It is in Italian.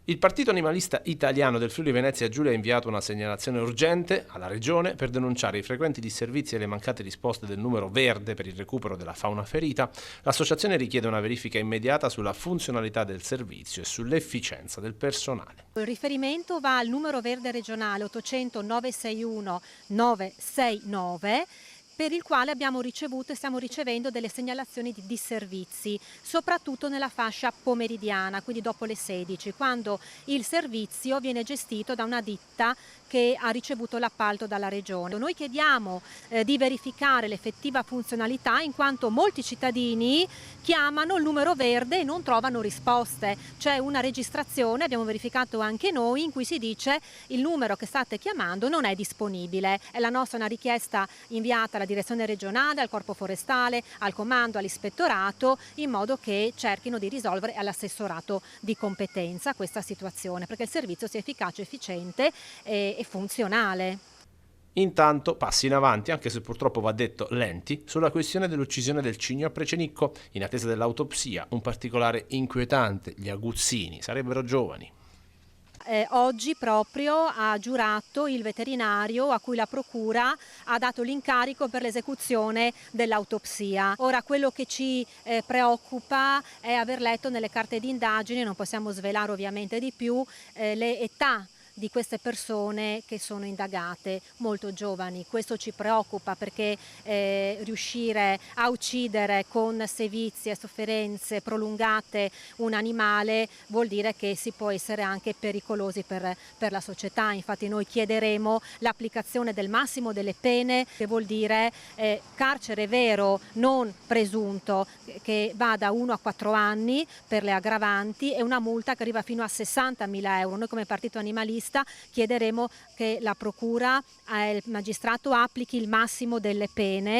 Il Partito Animalista Italiano del Friuli Venezia Giulia ha inviato una segnalazione urgente alla Regione per denunciare i frequenti disservizi e le mancate risposte del numero verde per il recupero della fauna ferita. L'associazione richiede una verifica immediata sulla funzionalità del servizio e sull'efficienza del personale. Il riferimento va al numero verde regionale 800 961 969, per il quale abbiamo ricevuto e stiamo ricevendo delle segnalazioni di disservizi, soprattutto nella fascia pomeridiana, quindi dopo le 16, quando il servizio viene gestito da una ditta che ha ricevuto l'appalto dalla Regione. Noi chiediamo di verificare l'effettiva funzionalità, in quanto molti cittadini chiamano il numero verde e non trovano risposte. C'è una registrazione, abbiamo verificato anche noi, in cui si dice il numero che state chiamando non è disponibile. È la nostra una richiesta inviata alla direzione regionale, al corpo forestale, al comando, all'ispettorato, in modo che cerchino di risolvere all'assessorato di competenza questa situazione, perché il servizio sia efficace, efficiente e funzionale. Intanto passi in avanti, anche se purtroppo va detto lenti, sulla questione dell'uccisione del cigno a Precenicco, in attesa dell'autopsia. Un particolare inquietante: gli aguzzini sarebbero giovani. Oggi proprio ha giurato il veterinario a cui la procura ha dato l'incarico per l'esecuzione dell'autopsia. Ora, quello che ci preoccupa è aver letto nelle carte di indagine, non possiamo svelare ovviamente di più, le età di queste persone che sono indagate, molto giovani. Questo ci preoccupa perché riuscire a uccidere con sevizie e sofferenze prolungate un animale vuol dire che si può essere anche pericolosi per la società. Infatti noi chiederemo l'applicazione del massimo delle pene, che vuol dire carcere vero, non presunto, che va da 1 a 4 anni per le aggravanti, e una multa che arriva fino a 60.000 euro. Noi come Partito Animalista chiederemo che la procura, il magistrato applichi il massimo delle pene